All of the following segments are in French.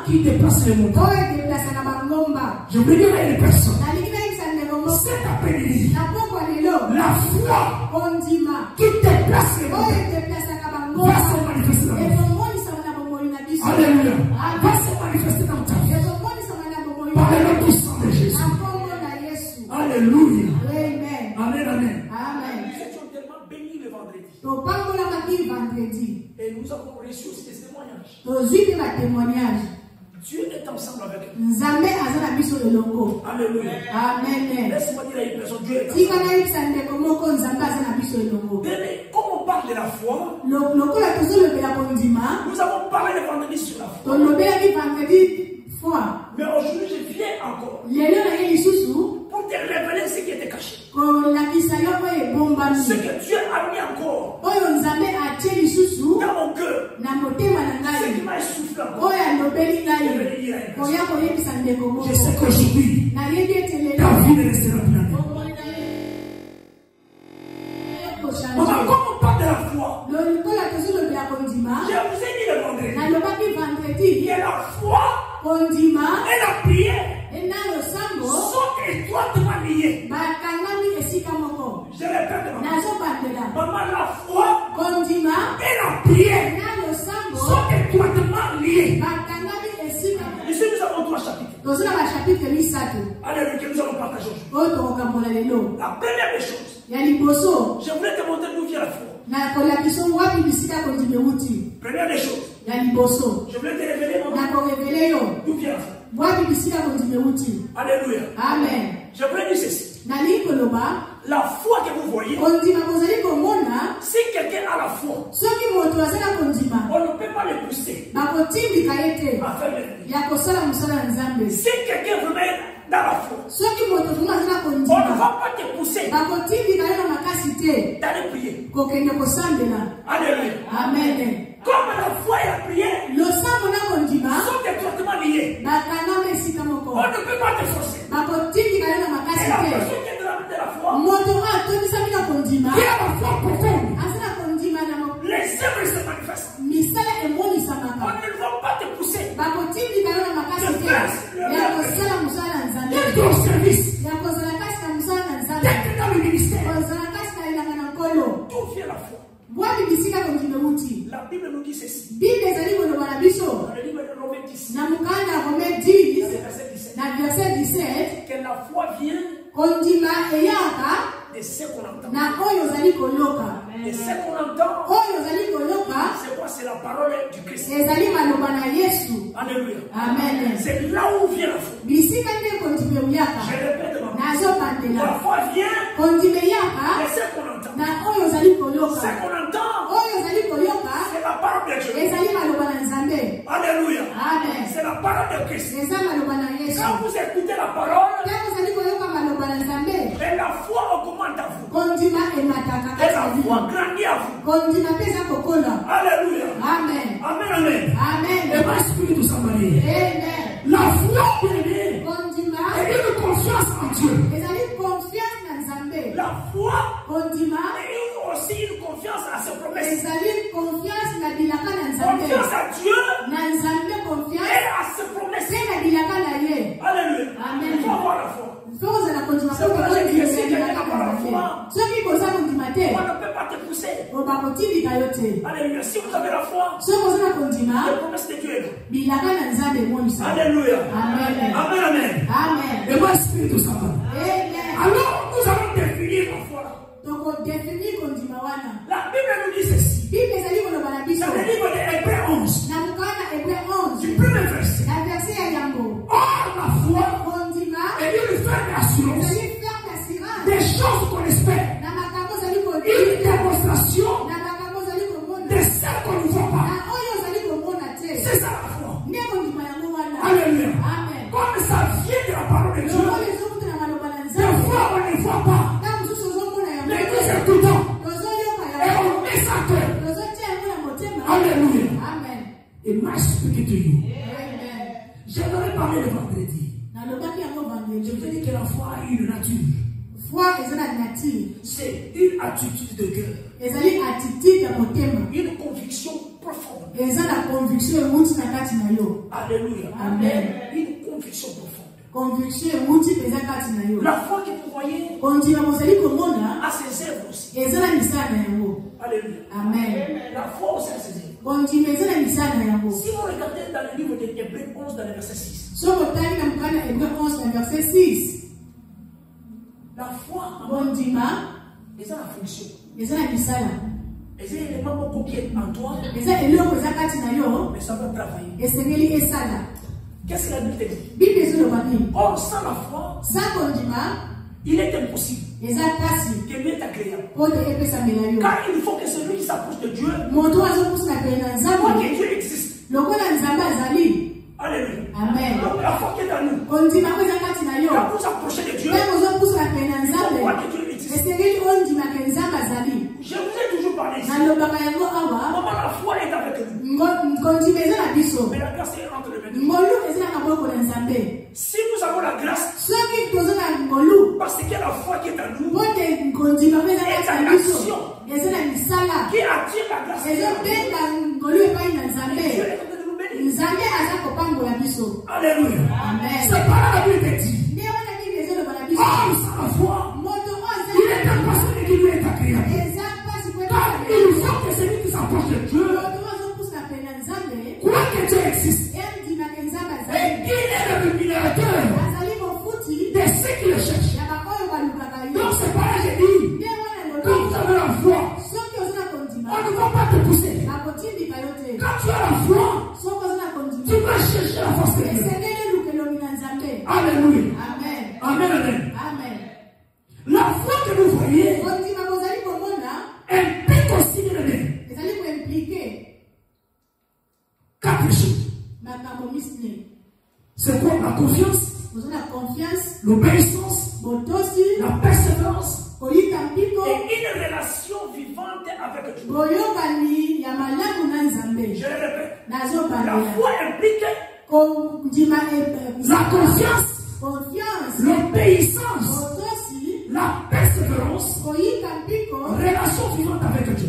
qui déplace les montagnes. Je veux dire à une personne, cet après-midi, la foi qui déplace les montagnes va se manifester dans ta vie. Alléluia. Va se manifester dans ta vie. Par le nom puissant de Jésus. Alléluia. Amen, amen. Nous étions tellement bénis le vendredi. Et nous avons reçu aussi des témoignages. Dieu est ensemble avec nous. Alléluia. Amen. Laisse-moi dire à une personne, Dieu est ensemble. Comme on parle de la foi, nous avons parlé le vendredi sur la foi. Mais aujourd'hui, je viens encore pour te révéler ce qui était caché. Ce que Dieu a mis encore dans mon cœur. Ce qui m'a soufflé encore. Je sais qu'aujourd'hui, ta vie ne restera plus. Maman, comme on parle de la foi, je vous ai dit le vendredi, que la foi et la prière sont étroitement liées. Je répète, maman, la foi et la prière sont étroitement liées. Ici, nous avons 3 chapitres. Alléluia, que nous allons partager aujourd'hui. La première des choses, je voulais te montrer d'où vient la foi. Première des choses, je voulais te révéler d'où vient la foi. Alléluia. Amen. Je voulais dire ceci. La foi que vous voyez, si quelqu'un a la foi, on ne peut pas le pousser à faire le bien. Si quelqu'un veut mettre dans la foi, on ne va pas te pousser d'aller prier. Alléluia. Amen. Comme la foi et la prière sont étroitement liés, on ne peut pas te forcer. Et la personne qui est de la foi, qui a la foi profonde, les œuvres se manifestent. On ne va pas te pousser de faire ton service, d'être dans le ministère. D'où vient la foi? La Bible nous dit ceci. Dans le livre de Romains 10, verset 17, que la foi vient de ce qu'on entend. Et ce qu'on entend, c'est quoi? C'est la parole du Christ. Alléluia. C'est là où vient la foi. Je répète, la foi vient de ce qu'on entend. Ce qu'on entend, c'est la parole de Dieu. Alléluia. C'est la parole de Christ. Quand vous écoutez la parole, et la foi augmente à vous. Et la foi grandit à vous. Alléluia. Amen. Amen, amen. Amen. Et ma spiritu s'amarie. La foi est une confiance en Dieu. La foi est aussi une confiance à ses promesses. Confiance à Dieu et à ses promesses. Alléluia. Il faut avoir la foi. C'est pour ça que si quelqu'un n'a pas la foi, on ne peut pas te pousser. Alléluia. Si vous avez la foi, les promesses de Dieu est là. Alléluia. Amen. Amen, amen. Et ma spiritu s'amarie. Alors, nous allons définir la foi. La Bible nous dit ceci. Dans le livre de Hébreux 11, du premier verset. Or, la foi est une ferme assurance des choses qu'on espère. Une démonstration de celles qu'on ne voit pas. C'est ça la foi. Alléluia. Comme ça vient de la parole de Dieu, des fois on ne voit pas. Mais nous écoutons et on met sa cœur. Alléluia. Et ma spiritualité. J'aimerais parler le vendredi. Je te dis que la foi a une nature. C'est une attitude de cœur. Une conviction profonde. Alléluia. Amen. Une conviction profonde. La foi que vous voyez a ses œuvres aussi. Alléluia. Amen. La foi aussi a ses œuvres. Si vous regardez dans le livre de Hébreux 11, dans le verset 6, la foi est la fonction. Et c'est l'élément beaucoup qui est en toi, mais ça va travailler. Qu'est-ce que la Bible dit? Or, sans la foi, il est impossible que Dieu est agréable. Car il faut que celui qui s'approche de Dieu, voit que Dieu existe. Alléluia. Amen. Donc la foi qui est en nous, quand vous approchez de Dieu, vous voyez que Dieu existe. Je vous ai toujours parlé ici. Comment la foi est avec nous. Mais la grâce est entre les mains. Si nous avons la grâce, parce que la foi qui est en nous est en action, qui attire la grâce. Dieu est en train de nous bénir. Alléluia. C'est pas la Bible dit. Oh, sans la foi, il est impossible qu'il lui est agréable. Car il faut que celui qui s'approche de Dieu croit que Dieu existe. Et qu'il est le rémunérateur de ceux qui le cherchent. Donc c'est pas là que je dis. Quand vous avez la foi, on ne va pas te pousser. Quand tu as la foi, tu vas chercher la force de Dieu. Alléluia. Amen. Amen. La foi que vous voyez implique aussi quatre choses. C'est quoi la confiance, l'obéissance, la persévérance et une relation vivante avec Dieu. Je le répète. La foi implique la confiance, l'obéissance, la persévérance, relation vivante avec Dieu.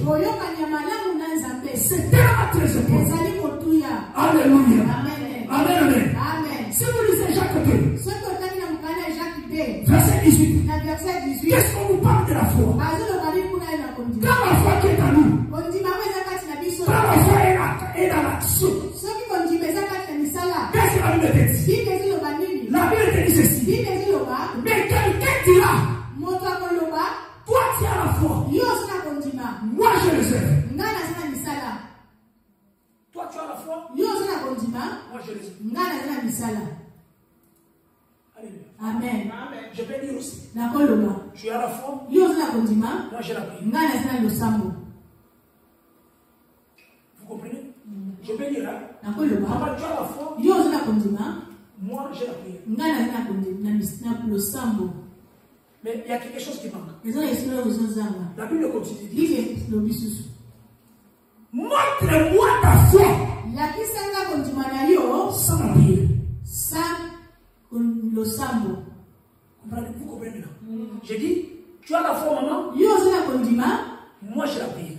C'est tellement très important. Alléluia. Amen. Si vous lisez Jacques 2, verset 18, qu'est-ce qu'on vous parle de la foi? Quand la foi qui est à nous, quand la foi est dans l'action, qu'est-ce que la Bible dit? La Bible dit ceci. Mais quelqu'un dira, toi tu as la foi, moi je le sais. Toi tu as la foi, moi je le sais. Alléluia. Amen. Je peux dire aussi. Tu as la foi, moi j'ai la prière. Vous comprenez? Je peux dire, hein? Maman, tu as la foi, moi j'ai la prière. Mais il y a quelque chose qui manque. La Bible continue. Montre-moi ta foi sans la prière. Vous comprenez là? J'ai dit, tu as la foi, maman. Moi j'ai la prière.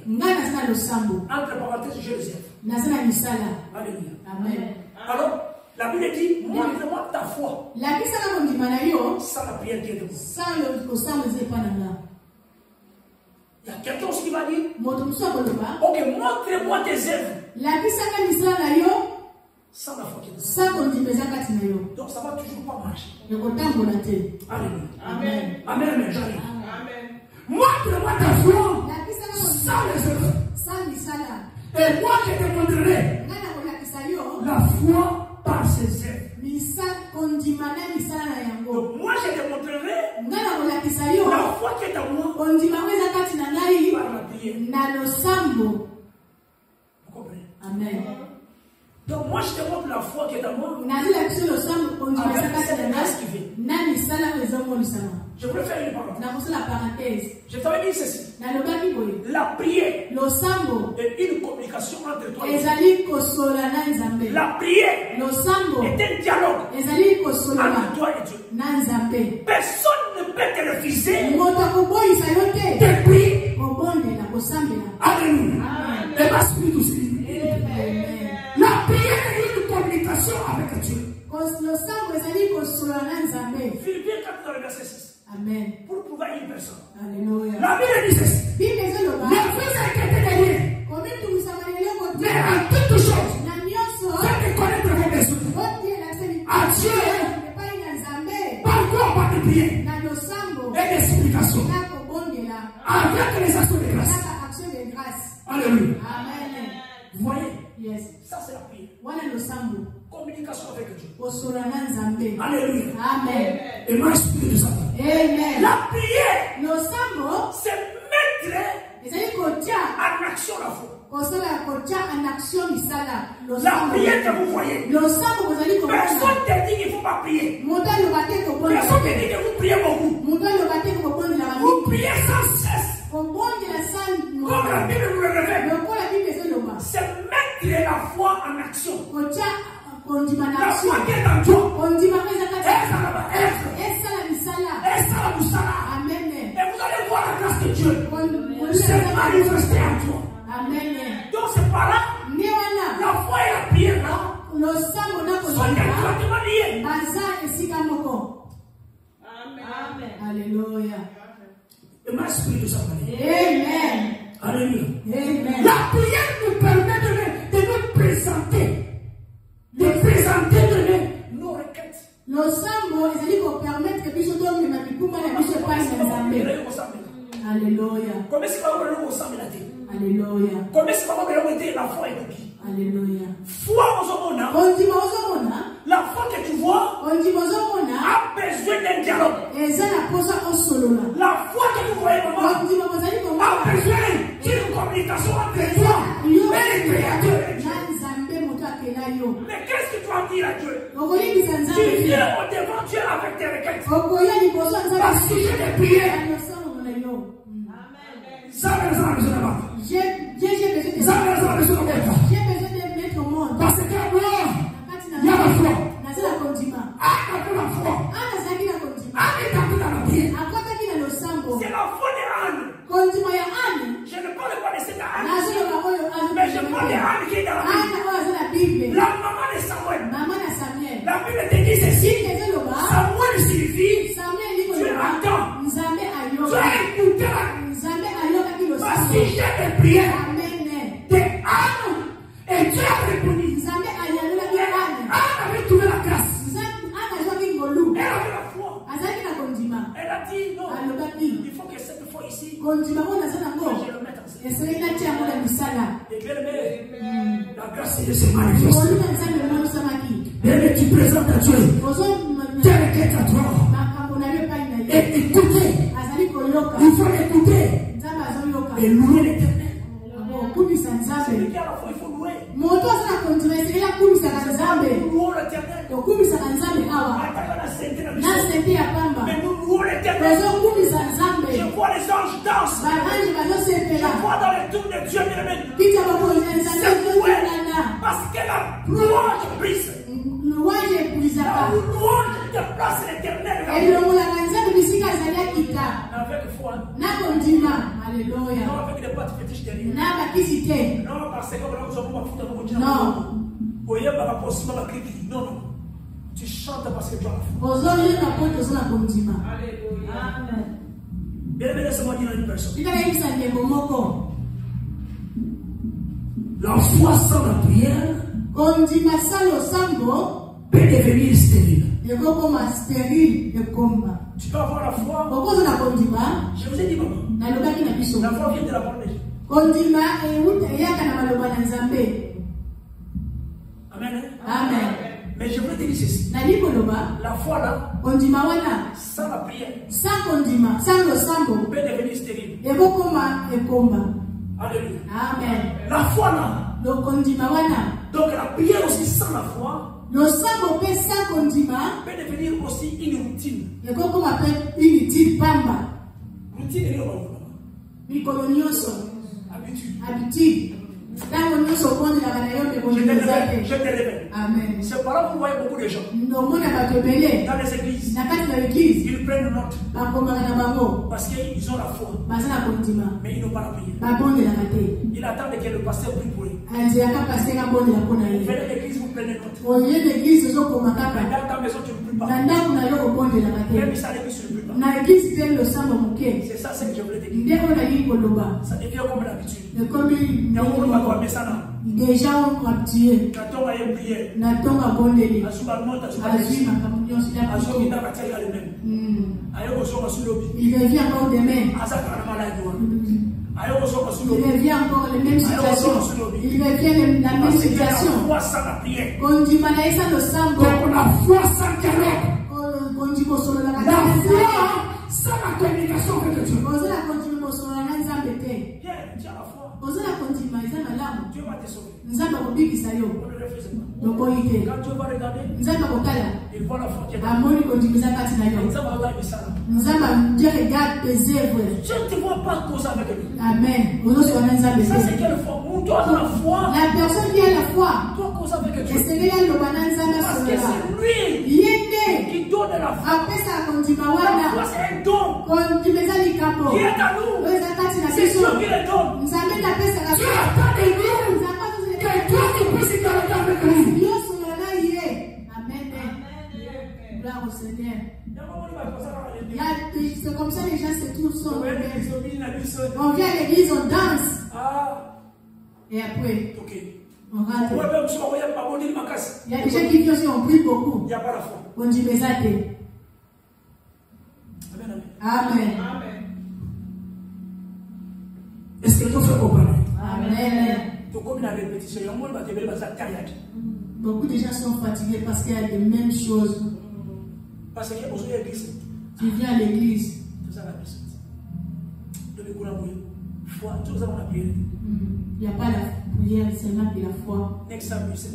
Entre parenthèses, je réserve. Alléluia. Amen. Alors, la Bible dit, montre-moi ta foi sans la prière qui est de vous. Il y a quelqu'un aussi qui va dire, ok, montre-moi tes œuvres sans la foi qui est de vous. Donc ça va toujours pas marcher. Alléluia. Amen. J'arrive. Montre-moi ta foi sans les œuvres. Et moi je te montrerai la foi par ses œuvres. Donc moi je te montrerai la foi qui est en moi par la prière. Vous comprenez? Amen. Donc moi je te montre la foi qui est en moi. Je voulais faire une parenthèse. Je t'avais dit ceci. La prière est une communication entre toi et Dieu. La prière est un dialogue entre toi et Dieu. Personne ne peut te refuser de prier. Alléluia. Et ma spirit aussi. relation avec Dieu. Philippiens 4 dans le verset 6. Amen. Pour prouver une personne. Alléluia. La Bible dit ceci. Les fils inquiétés de lui. Mais à toute chose, faites connaître vos besoins. À Dieu, par quoi par des prières et des supplications. Avec les actions de grâce. Alléluia. Amen. Vous voyez? Yes. Ça c'est la prière. Communication avec Dieu. Alléluia. Amen. Et moi, je de ça. Amen. La prière, c'est mettre en action la foi. La prière que vous voyez, personne ne te dit qu'il ne faut pas prier. Personne ne te dit que vous priez beaucoup. Vous priez sans cesse. Comme la Bible nous le révèle. C'est mettre la foi en action. La foi qui est en toi. Et vous allez voir la grâce de Dieu se manifester en toi. Amen. Donc c'est par là, la foi et la prière là sont étroitement liés. Amen. Alléluia. Et ma esprit de sa Amen. Alléluia. Amen. La prière nous permet de nous présenter. De présenter nos requêtes. Alléluia. Comment est-ce qu'on va nous ressemble la tête? Alléluia. Comment est-ce qu'on va nous dire la foi est de qui? Alléluia. Foi aux hommes. La foi que tu vois a besoin d'un dialogue. La foi que tu vois a besoin d'une communication entre toi et le Créateur. Mais qu'est-ce que tu vas dire à Dieu? Tu viens au devant Dieu avec tes requêtes. Parce que je t'ai prié. Parce que moi, il y a la foi. C'est la foi de Anne. Je ne parle pas de cette Anne, mais je parle de Anne qui est dans la Bible. La maman de Samuel. La Bible te dit ceci. Samuel signifie tu entends. Tu as écouté. Parce que j'ai des prières de Anne et Dieu a répondu. Anne avait trouvé la grâce. Elle avait la foi. Elle a dit non. Il faut que cette foi ici, je le mette en scène. Et bien aimé, la grâce de Dieu se manifeste. Et tu présentes à Dieu tes requêtes à toi. Et écoutez. Il faut écouter. Et louer l'Éternel. Celui qui a la foi, il faut louer. Louons l'Éternel. Mais nous louons l'Éternel. Je vois les anges danser. Je vois dans les tours de Dieu, c'est loué. Parce que la louange brise. La louange déplace l'Éternel. Avec foi. Alléluia. Non avec des pattes fétiches derrière. Non parce que nous avons pas foutu dans le non. Voyez pas possible la critique. Non non. Tu chantes parce que tu as la foi. Alléluia. Amen. Bien laissez-moi dire à une personne. La foi sans la prière peut devenir stérile. Tu peux avoir la foi. Je vous ai dit maman. La foi vient de la parole de Dieu. Amen. Amen. Mais je voulais te dire ceci. La foi là, sans la prière, peut devenir stérile. Alléluia. Amen. La foi là. Donc la prière aussi sans la foi peut devenir aussi une routine. Routine est habitude. Je te révèle. Amen. C'est par là que vous voyez beaucoup de gens. Dans les églises. Ils prennent note. Parce qu'ils ont la foi. Mais ils n'ont pas la prière. Ils attendent que le pasteur prie pour eux. Anzi akapase ngabonde yakona Vous yeye. venez à l'église, vous prenez note. Oye l'église zo koma kaka. Dans ta maison, tu ne peux pas. Na ndako na yo obonde la Même kate. ça, l'église, tu ne peux pas. Na église pe lo samba moke. C'est ça, c'est que je voulais te dire. Ndeko na yiko loba. Ça devient comme l'habitude. Et comme Il y a un monde qui va voir ça là. déjà on va tuer. Quand on va y prier, Na tonga bondeli. Asuba monte, Asuba Azui descend. makambo nyonso ya Asuba biso. kita batali le même. Ayo so sur lobby. Il revient encore demain. Asa kana malade wa. Ayo so sur Il lobby. revient encore les mêmes situations. Il revient la même situation. Foi sans la prière. On dit malaisa lo sambo. Donc la foi sans dialogue. On dit kosolo la La kata. foi sans la communication avec Dieu. On la continue kosolo na nzambe te. Bien, tu as la foi. On la continue maiza malamu. Dieu va te sauver. Nzambe kobikisa yo. On ne le faisait pas. Lokoite. Quand Dieu va regarder, Nzambe kotala. il voit la foi qui est dans Amoni continue za kati na yo. Dieu va regarder ça. Nzambe Dieu regarde tes œuvres. Je ne te vois pas cause avec lui. Amen. On se wana nzambe Ça c'est te. quelle foi? On doit la foi. La personne qui a la foi. Doit cause avec Et Dieu. c'est là le wana nzambe Parce que solola. c'est lui Yende. qui donne la foi. Apesa continue La foi wana. c'est un don Continue za likapo. qui est à nous. Oza kati na C'est biso. Dieu qui le donne. Nzambe na pesa ka. Dieu attend de nous que toi tu puisses garder avec lui. Dieu solola ye. Amen. Gloire au Seigneur. C'est comme ça les gens se trouvent sont. On vient à l'église, on danse. Et après, Ok. on rentre. Il Il y a des gens qui viennent aussi, on prie beaucoup. n'y a pas la foi. On dit mais ça t'es. Amen. Amen. Est-ce que tu fais comprendre? Amen. Donc, comme la répétition, il y a un monde qui va te dire. Beaucoup de gens sont fatigués parce qu'il y a les mêmes choses. Parce qu'il y a besoin d'église. Tu viens à l'église. C'est ça la puissance. De l'économie. Foi, tout ça, on a prié. Il n'y a pas la prière, seulement de la foi. Next time, c'est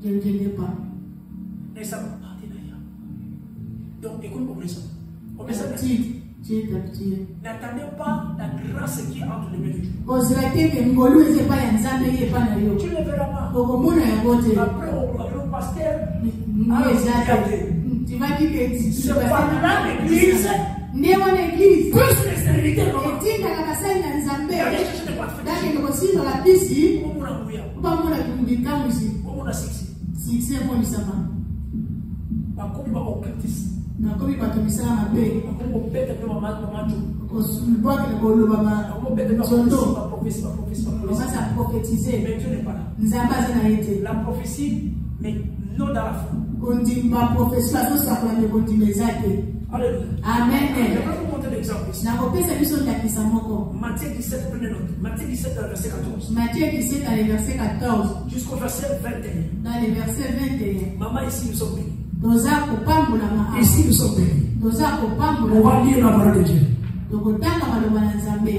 Je ne viendrai pas. next time, donc, écoute, on ça. On ça. Tu es habitué. N'attendez pas la grâce qui est entre les mains de Dieu. Ozilate ke ngolu eze pa ya nzambe ye pa na yo. Tu ne le verras pas. Okomona yango te. Après, au pasteur, tu vas dire que c'est pas l'église. Nde wana église. Plus l'extériorité. Etinda ka basali na nzambe. Il y a des choses qui ne peuvent pas Dake ko sindo la pisi. Comment on a mouillé? Ba mona kumbikangu si. Comment on a sexy? Si c'est moi misama. Ba kumba occultiste. Na komi bato misala mabe. Ba kumba bête de maman maman. Osulwa ke ko loba ma. Ba bête de Zondo. prophétie. On va ça prophétiser. Mais Dieu n'est pas là. Nzambe azana yete. La prophétie, mais non dans la foi. Kondimba prophétie bazo sakola ne kondimba ezake. Alléluia. Amen. Je vais vous montrer l'exemple ici. Na kopesa biso ndakisa moko. Matthieu 17, prenez note. Matthieu 17, verset 14. Matthieu 17 dans le verset 14. Jusqu'au verset 21. Dans le verset 21. Maman, ici nous sommes bénis. Doza kopambula ma. Ici nous sommes bénis. Doza kopambula. On va lire la parole de Dieu. Dokotanga maloba na Nzambe.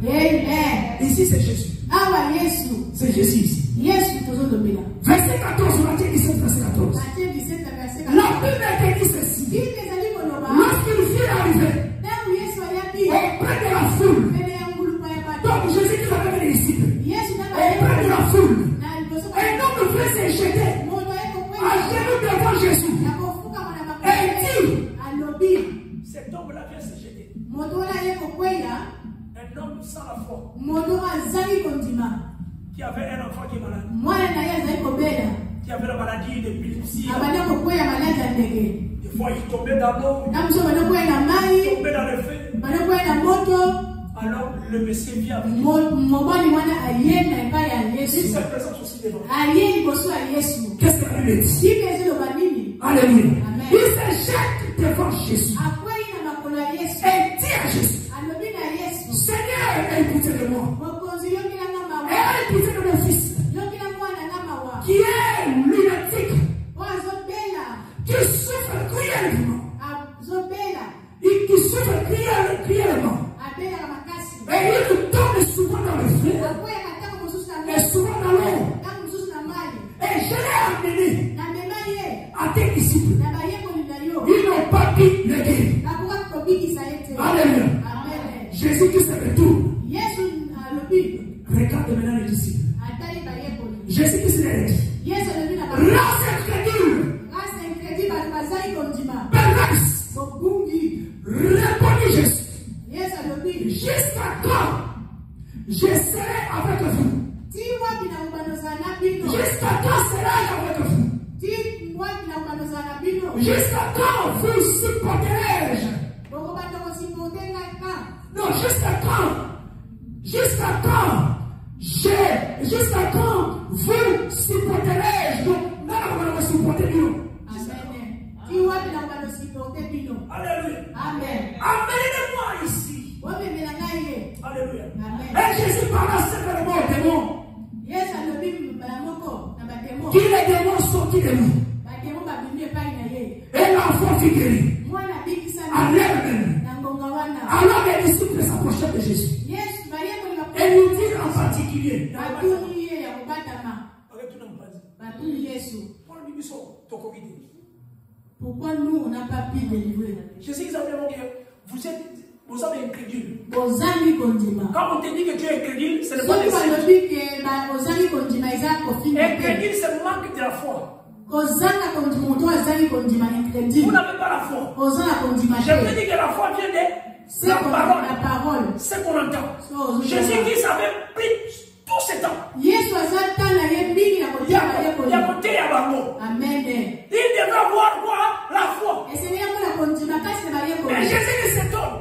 Amen. Ici c'est Jésus. Awa Yesu. C'est Jésus ici. Yesu tozolobela. Verset 14, Matthieu 17, verset 14. Matthieu 17 verset 14. La Bible a dit ceci. Bible ezali koloba. Lorsqu'il fut arrivé Tangu Yesu aliapi. auprès de la foule, Mbele ya ngulupa ya bato. donc Jésus qui avait les disciples, Yesu na auprès de la foule, na liboso un homme voulait se jeter moto yeko à kweli. genoux devant Jésus. Ya kofuka mwana Et makolo. dit, Alobi. cet homme-là vient se jeter. Moto na yeko kwela. Un homme sans la foi, Moto azali kondima. qui avait un enfant qui est malade, Mwana na ye azali kobela. qui avait la maladie d'épilepsie. Abanda kokwela maladi ya ndenge. Des fois, il tombait dans l'eau, Na moso banakwela na il mai. tombait dans le feu. Banakwela na moto. Alors, le monsieur vient avec lui. Mobali wana aye na epai ya Il Yesu. se présente aussi devant. Aye liboso ya Yesu. Qu'est-ce que la Bible dit? Bible eziloba nini? Alléluia. Amen. Il se jette devant Jésus. Akweli na makolo ya Yesu. Et dit à Jésus, Alobi na Yesu. Seigneur, aie pitié de moi. Mokonzi yoki na nga mawa. Et aie pitié de mon fils, Yoki na mwana na mawa. qui est lunatique, O azobela. qui souffre cruellement. Azobela. Qui souffre cruellement. Abela makasi. Et il tombe souvent dans le feu, Akwela kataka mosusu na et souvent dans l'eau. Tangu mosusu na mali. Et je l'ai amené Na mema ye. à tes disciples. Na bayekoli na yo. Ils n'ont pas pu le guérir. Nakoka kobikisa ye te. Alléluia. Amen. Jésus qui se retourne. Yesu alobi. Regarde maintenant les disciples. Atali bayekoli. Jésus qui se retourne. Yesu alobi na Race incrédule, grâce incrédit bato bazali kondima. perverse, Bokungi. répondit Jésus. Yesu alobi. Jusqu'à quand je serai avec vous? Ti partage avec vous. Jusqu'à quand vous supporterai-je? Non, jusqu'à quand? Jusqu'à quand vous supporterai-je? Donc, là, on va supporter Dieu. Alléluia. Amen. Amenez-moi ici. Alléluia. Et Jésus parla sévèrement aux démons. Qui les démons sortis de nous. Et l'enfant fut guéri. Alors les disciples s'approchaient de Jésus. Et nous disent en particulier. Pourquoi nous on n'a pas pu délivrer? Jésus nous a dit que vous êtes incrédule. Quand on te dit que tu es incrédule, ce n'est pas des signes. Incrédule, c'est le manque de la foi. Vous n'avez pas la foi. Je veux dire que la foi vient de la parole. C'est qu'on entend. Jésus-Christ avait pris tout ce temps. Il a monté à Bango. Amen. Il devait avoir quoi? La foi. Mais Jésus-Christ s'étonne.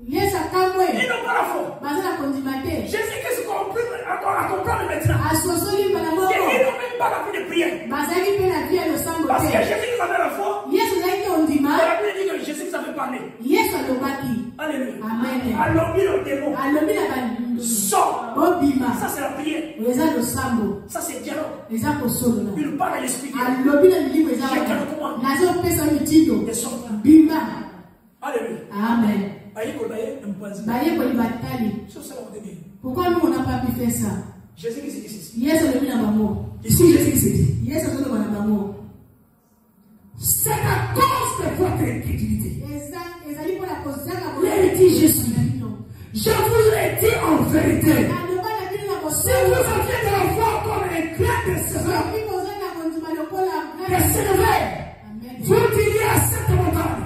Ils n'ont pas la foi. Jésus-Christ a compris maintenant. Ils n'ont même pas la vie de prière. Parce que Jésus-Christ avait la foi. La Bible dit que Jésus-Christ avait parlé. Alléluia. Alors, le démon. Sors. Ça, c'est la prière. Ça, c'est le dialogue. Il parle à l'esprit. Je te recommande. Alléluia. Amen. Pourquoi nous on n'a pas pu faire ça? Jésus-Christ dit ici. Ici, Jésus-Christ dit. C'est à cause de votre incrédulité. Il dit Jésus. Je vous l'ai dit en vérité. Si vous aviez de la foi comme un grain de sévère, vous diriez à cette montagne,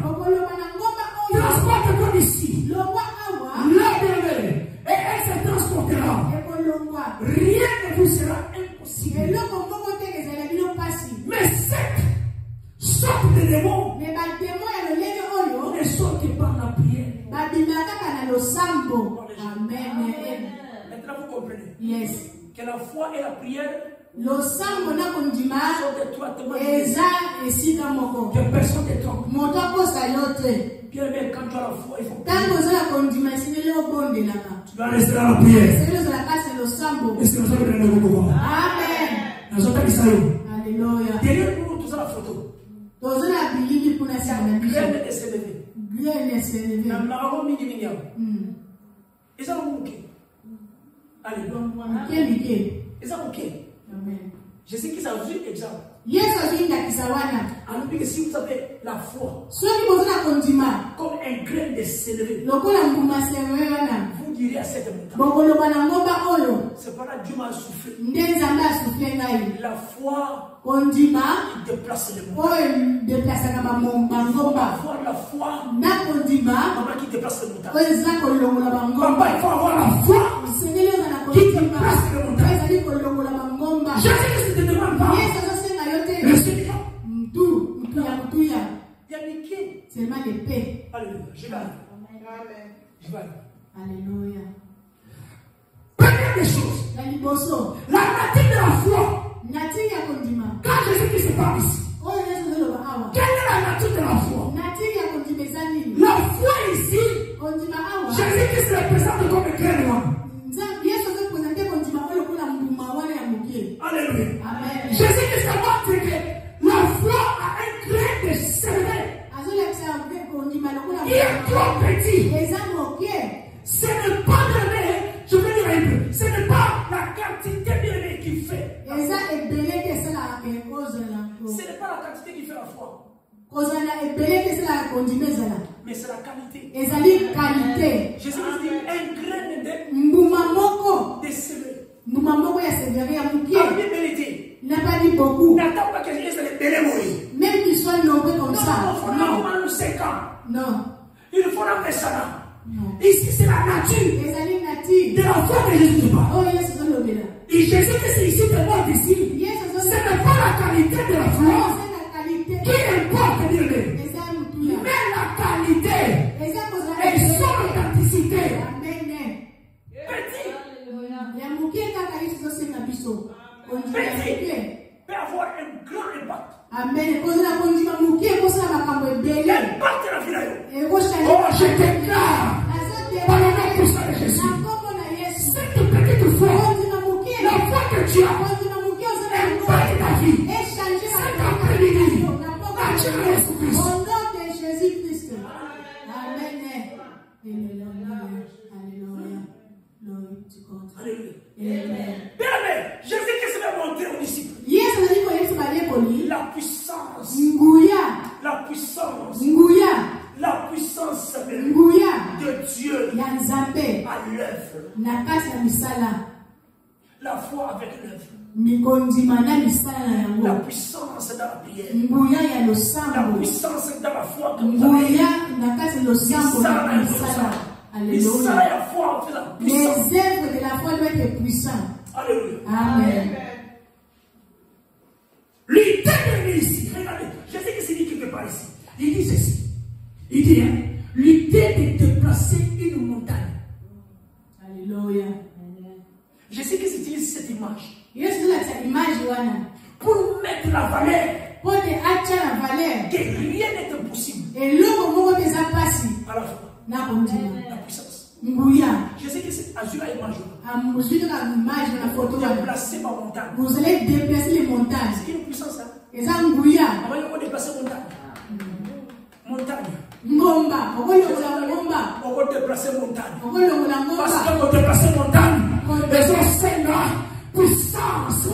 transporte-toi d'ici. Lève-le. Et elle se transportera. Rien ne vous sera impossible. Mais cette sorte de démon ne sort que par la prière. Maintenant vous comprenez. Yes. Que la foi et la prière sont des étroitement liés. Que personne ne trompe. Bien, quand tu as la foi, il faut prier. Tu dois rester dans la prière. Est-ce que nous sommes Amen. Alléluia. Derrière nous, tout ça la photo. Graine de s'élever. Jésus qui s'en dit exemple. Alors que si vous avez la foi comme un grain de s'élever, vous direz à cette montagne, c'est pas là Dieu m'a soufflé. La foi qui déplace les montagnes. Il faut avoir la foi qui déplace les montagnes. Papa, il faut avoir la foi qui déplace les montagnes. Jésus ne te demande pas. Le Seigneur. C'est mal de paix. Alléluia. Je vais. Alléluia. Première des choses. La nature de la foi. Quand Jésus-Christ parle ici. Quelle est la nature de la foi? La foi ici. Jésus-Christ se représente comme un grain noir. Alléluia. Jésus-Christ montre que la foi a un grain de sévère. Il est trop petit. Ce n'est pas je veux dire un peu, ce n'est pas la quantité bien qui fait. Ce n'est pas la quantité qui fait la foi. Mais c'est la qualité. Jésus dit un grain de sévère. N'a pas dit beaucoup. N'attends pas que les bébés mourent. Même qu'ils soient nombreux comme ça. Non. Non. Il faut l'amener ça là. Ici, c'est la nature de la foi que Jésus parle. Oh, yes, et Jésus qui c'est ici, de moi d'ici. Ce n'est pas la qualité. Amen. Quelle partie de la vie là? Oh, je déclare par le nom puissant de Jésus. Cette petite foi, la foi que tu as, impacte ta vie. Cet après-midi, au nom de Jésus-Christ. Amen. Alléluia. Alléluia. Bien aimé, Jésus-Christ va montrer aux disciples la puissance. La puissance. La puissance de Dieu à l'œuvre. La foi avec l'œuvre. La puissance dans la prière. La puissance dans la foi que vous avez. Alléluia. Les œuvres de la foi doivent être puissantes. Alléluia. Amen. L'idée de ici, regardez, je sais que c'est dit quelque part ici. Il dit ceci. Il dit, l'idée de déplacer une montagne. Alléluia. Je sais que c'est utilisé cette image. Pour mettre la valeur. Que rien n'est impossible. À la fois. La puissance. Je sais que c'est Azur à image. Déplacer ma montagne. Vous allez déplacer les montagnes. C'est une puissance. Et ça, Ngouya. On va déplacer montagne. Montagne. Ngomba. On va déplacer montagne. Parce qu'on va déplacer montagne. Les enseignants, puissance.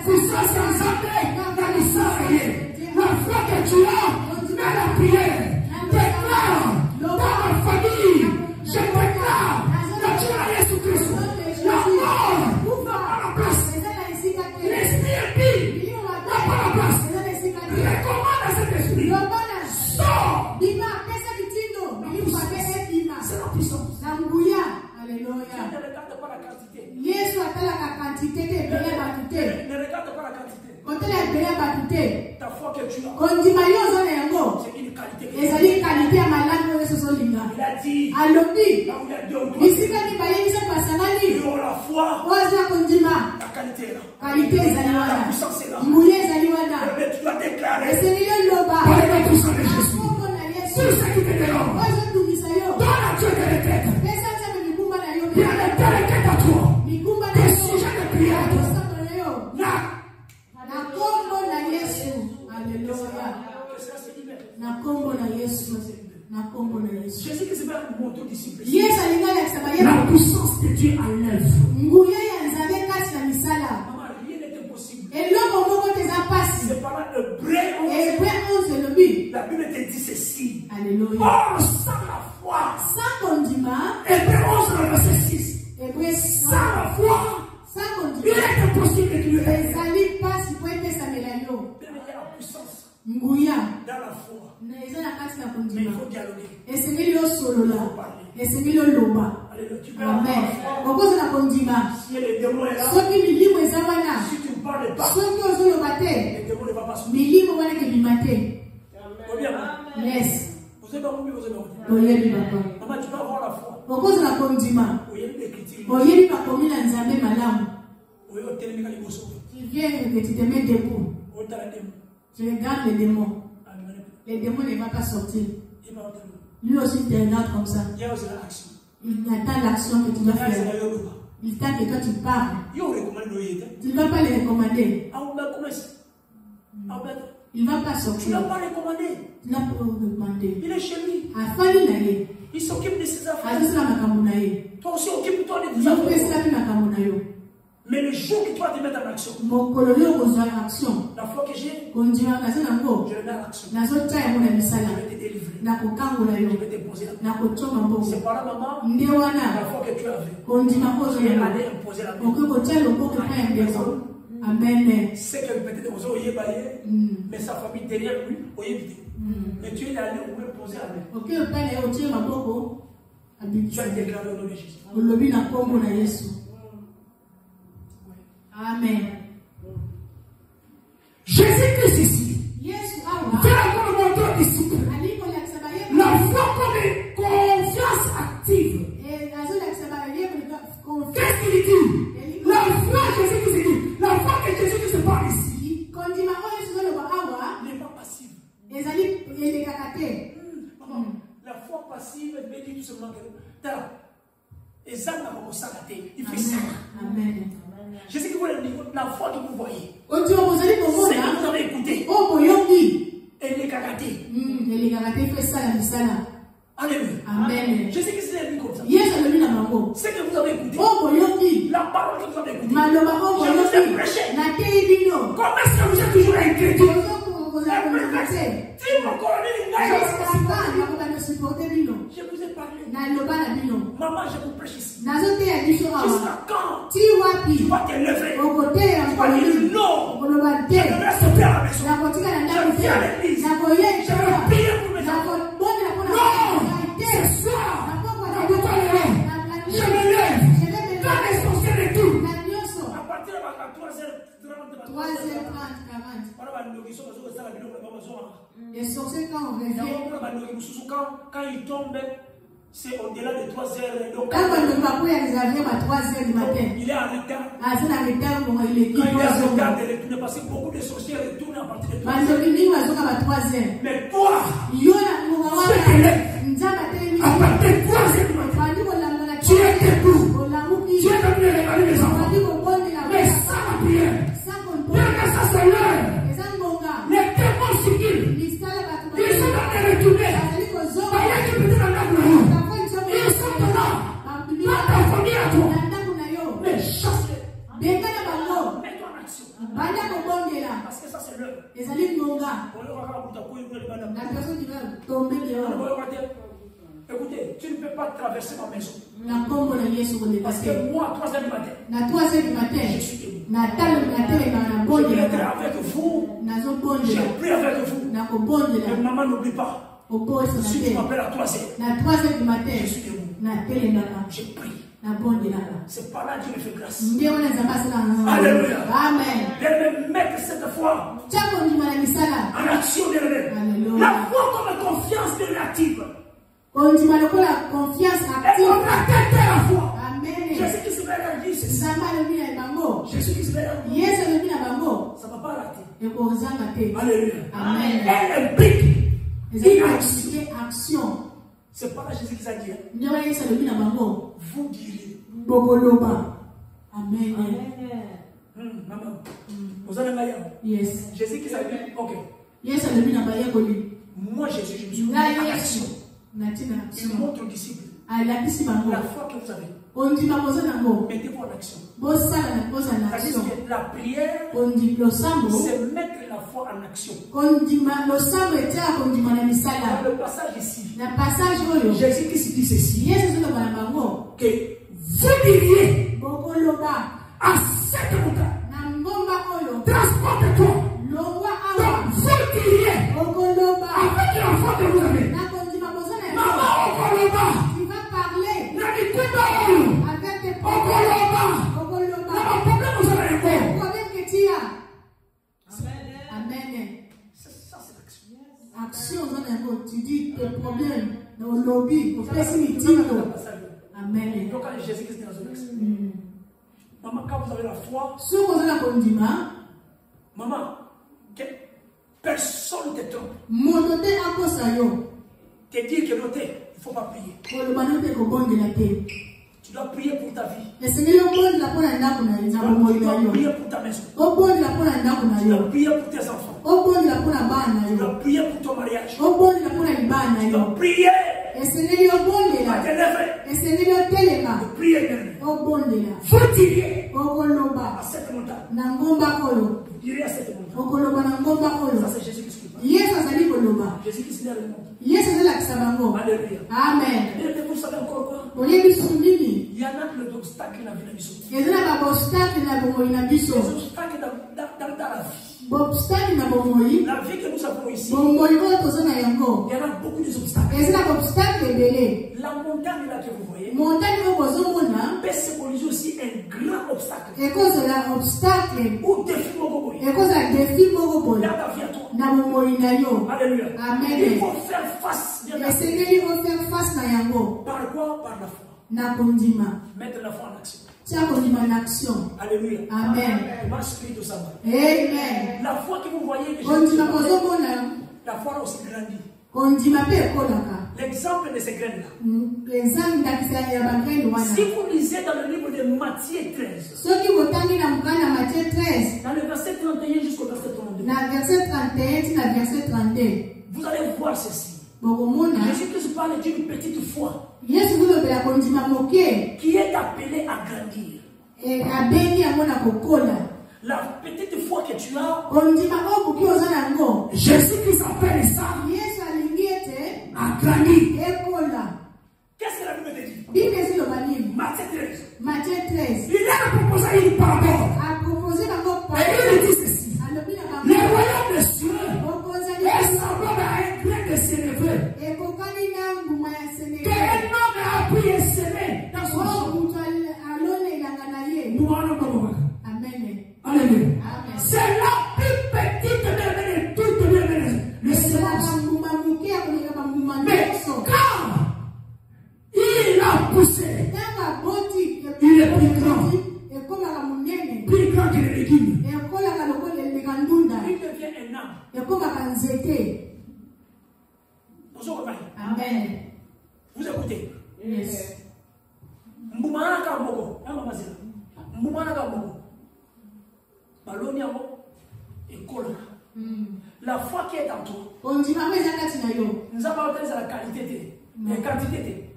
Puissance en santé. La puissance. La foi que tu as, mets la prière. Déclare dans ma famille. Je déclare que tu as Jésus-Christ. La mort n'a pas la place. L'esprit est n'a pas la place. Recommande à cet esprit. Sors. C'est la puissance. Alléluia. Ne regarde pas la quantité. Ne regarde pas la quantité. Ta foi que tu as, c'est une qualité. Il a dit, là où il y a deux ou trois, il y aura la foi, la qualité est là. La puissance est là. Mais tu dois déclarer par le nom puissant de Jésus. Tout ce qui te dérange, donne à Dieu de les têtes. Il y a les têtes à toi. Des sujets de prière. Jésus qui se met à montrer aux disciples. La puissance de Dieu à l'œuvre. Maman, rien n'est impossible. C'est par là Hébreu 11. La Bible te dit ceci. Alléluia. Oh, sans la foi. Hébreu 11, verset 6. Sans la foi. Il est impossible de tuer. Il y a la puissance dans la foi. Mais il faut dialoguer. Il faut parler. Alléluia. Tu peux avoir la foi. Si les démons est là, si tu ne parles pas, les démons ne vont pas sortir. Yes. Vous êtes pas vous êtes pas Maman, tu peux avoir la foi. Il y a des critiques. Tu viens et tu te mets debout. Tu regardes les démons. Les démons ne vont pas sortir. Lui aussi te regarde comme ça. Il attend l'action que tu dois faire. Il attend que toi tu parles. Tu ne vas pas les recommander. Il ne va pas sortir. Tu ne l'as pas recommandé. Tu n'as pas recommandé. Il est chez lui. Il s'occupe de ses affaires. Toi aussi, occupe-toi de tes affaires. Mais le jour que toi tu mets en action, la foi que j'ai, je le mets en action. Je vais te délivrer. Je vais te poser la main. C'est par là, maman, la foi que tu avais. Tu es allé imposer la main. Amen. C'est que peut-être vous auriez baillé, mais sa famille derrière lui, vous avez évité. Mais tu es allé où imposer la main. Tu as déclaré au nom de Jésus. Amen. Jésus-Christ ici. Fais encore montrer aux disciples. La foi comme une confiance active. Qu'est-ce qu'il dit? La foi, Jésus-Christ dit. La foi que Jésus-Christ parle ici. Ne passive, mais dit tout simplement que et ça n'a pas s'arrêter. Il fait ça. Amen. Je sais que vous la foi que vous voyez. C'est que vous avez écouté. Oh, Boyoki. Et les karatés. Les karatés fait ça, la misala. Alléluia. Amen. Je sais que c'est lui comme ça. Yes, le mina mango. C'est que vous avez écouté. Oh, Boyoki. La parole que vous avez écoutée. Maloba, oh, Je vous ai prêché. Na teibino. Comment est-ce que vous êtes toujours inquiété? Vous avez prêché. Je vous ai parlé. Maman, je vous prêche ici. Jusqu'à quand tu vas te lever, tu vas dire non. Je ne reste plus à la maison. Je viens à l'église. Je vais prier pour mes enfants. Non, c'est ça. Je me lève. Dans l'essentiel et tout. À partir de la 3h30, 40. Les sorciers, quand on revient, quand ils tombent, c'est au-delà de 3 heures. Donc, quand le papa est arrivé à 3 heures du matin, il est en retard. Ah, c'est en retard, il est quand il est en retard de retourner, parce que beaucoup de sorciers retournent à partir de 3 heures. Mais toi, c'est que à partir de 3 heures du matin, tu es debout. Tu es venu régaler les enfants. Mais ça va prière. Même ça, c'est l'heure. Les démons circulent. Ils sont dans les retourner. Ils sont là. Dans ta famille à toi. Mais chasse-les. Mets-toi en action. Parce que ça, c'est l'heure. La personne qui va tomber dehors. Écoutez, tu ne peux pas traverser ma maison. Parce que moi, 3 heures du matin, je suis debout. Je vais être avec vous. Je prie avec vous. Mais maman, n'oublie pas. Si tu m'appelles à 3 heures, du matin, je suis debout. Je prie. C'est par là que Dieu me fait grâce. Alléluia. Amen. Je vais mettre cette foi en action de la foi comme confiance relative. On dit la confiance active. Et on a la foi. Amen. Jésus qui se met à dire ceci. Jésus qui se met à dire. Ça ne va pas rater. Alléluia. Amen. Elle implique une action. C'est pas là Jésus qui s'est dit. Vous direz. Amen. Maman. Vous allez m'aller. Yes. Jésus qui s'est dit. Ok. Moi Jésus, je me suis mis en action. Il montre aux disciples la foi que vous avez. Mettez-vous en action. C'est-à-dire que la prière, c'est mettre la foi en action. Dans le passage ici, Jésus qui se dit ceci, que vous diriez à cette montagne, transporte-toi. Donc vous diriez avec la foi que vous avez. Tu vas parler avec tes problèmes que tu as. Amen. Ça, c'est l'action. Action, tu dis tes problèmes dans le lobby, au pessimiste. Amen. Donc, quand Jésus est dans une action, maman, quand vous avez la foi, maman, personne ne te trompe. Te dire que il ne faut pas prier. Tu dois prier pour ta vie. Tu dois prier pour ta maison. Tu dois prier pour tes enfants. Tu dois prier pour ton mariage. Tu dois prier à tes lèvres. De prier même. Vous diriez à cette montagne. Vous diriez à cette montagne. Ça c'est Jésus qui se parle. Jésus qui se lève le monde. Alléluia. Amen. Et vous savez encore quoi? Il y en a plein d'obstacles dans la vie. Des obstacles dans la vie. La vie que nous avons ici, il y en a beaucoup d'obstacles. La montagne là que vous voyez peut symboliser aussi un grand obstacle. Ou défi dans la vie à toi. Alléluia. Amen. Il faut faire face. Par quoi? Par la foi. Mettre la foi en action. Alléluia. Amen. Amen. La foi que vous voyez, la foi a aussi grandi. L'exemple de ces graines-là. Si vous lisez dans le livre de Matthieu 13, dans le verset 31 jusqu'au verset 32, vous allez voir ceci. Jésus-Christ parle d'une petite foi qui est appelée à grandir. La petite foi que tu as, Jésus-Christ appelle ça à grandir. Qu'est-ce que la Bible dit? Matthieu 13. Il a proposé une parabole. Et il dit ceci. Le royaume des cieux est semblable à un grain de sénévé qu'un homme a pris et semé dans son champ. Alléluia. C'est la plus petite de toutes les semences. Mais quand il a poussé, il est plus grand que les légumes. Il devient un arbre. Amen. Vous écoutez? Yes. La foi qui est en toi, nous avons la qualité, la quantité,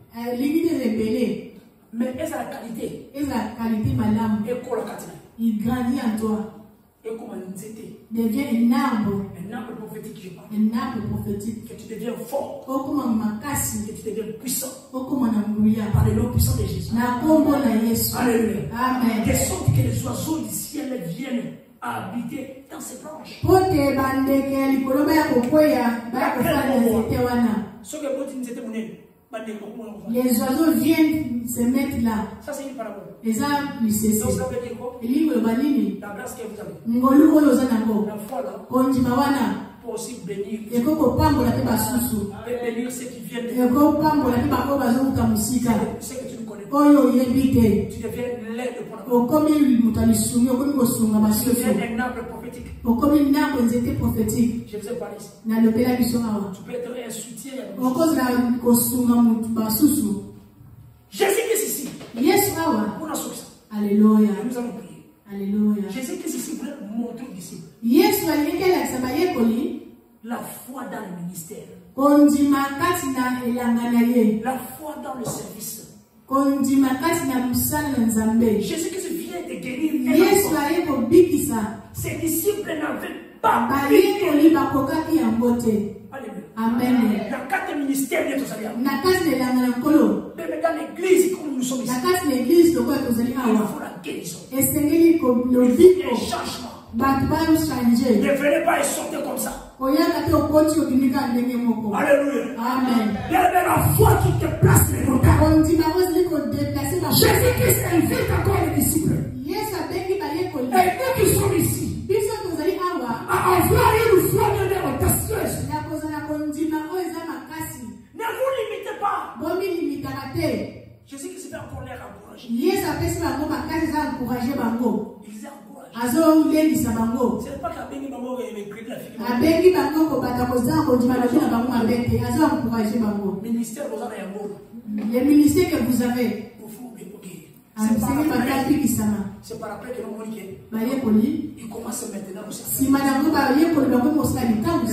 mais est la qualité, il grandit en toi. Et comme un nzete, devient un arbre prophétique, je parle. Un arbre prophétique. Que tu deviens fort. Que tu deviens puissant. Par le nom puissant de Jésus. Alléluia. Amen. De sorte que les oiseaux du ciel viennent habiter dans ses branches. Les oiseaux viennent se mettre là. Ça, c'est une parabole. Les arbres, ils se donc, ça veut dire quoi? La grâce que vous avez. La foi là. Pour aussi bénir. Et bénir ceux qui viennent de ceux que tu ne connais pas. Tu deviens l'aide pour la foi. Tu deviens un arbre prophétique. Je vous ai parlé ici. Tu peux être un soutien. Jésus-Christ ici. Pour succès. Alléluia. Nous allons prier. Alléluia. Jésus-Christ ici voulait montrer aux disciples la foi dans le ministère. La foi dans le service. Jésus-Christ vient de guérir. Ses disciples n'avaient pas. Alléluia. Amen. La carte ministère de Tosalia. Même dans l'église comme nous sommes ici. Il faut la guérison. Il faut un changement. Ne venez pas et sortez comme ça. Alléluia. Amen. Il y a la foi qui te place les regards. Jésus-Christ invite encore les disciples. Et nous qui sommes ici, à avoir une foi audacieuse. Ne vous limitez pas. Jésus-Christ va encore les encourager. Il les encourage. C'est pas qu'Abengi Bango écrit la fille. Ministère vous avez un mot. Les ministères que vous avez. C'est par après que l'on dit il commence maintenant au service.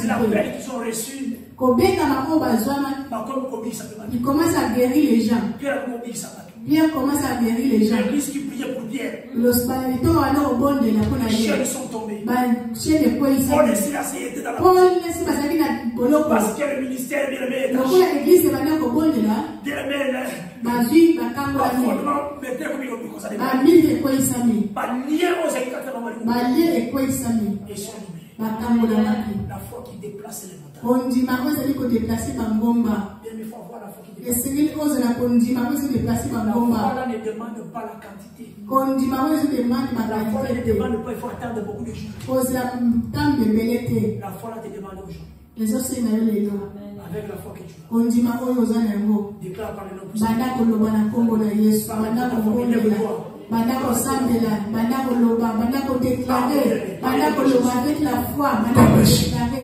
L'appel qu'ils ont reçu. Il commence à guérir les gens. Pierre commence à guérir les gens. L'église qui priait pour Pierre. Les chiens sont tombés. Paul et Silas étaient dans la parce que le ministère de la foi qui déplace les montagnes. Il faut avoir la foi qui déplace. La foi ne demande pas la quantité. La foi ne demande pas, il faut attendre beaucoup de jours. La foi là te demande aux gens. Avec la foi que tu as. Déclare par le nom puissant. Bandako sambela, bandako loba, bandako déclarer, bandako loba avec la foi, bandako déclarer.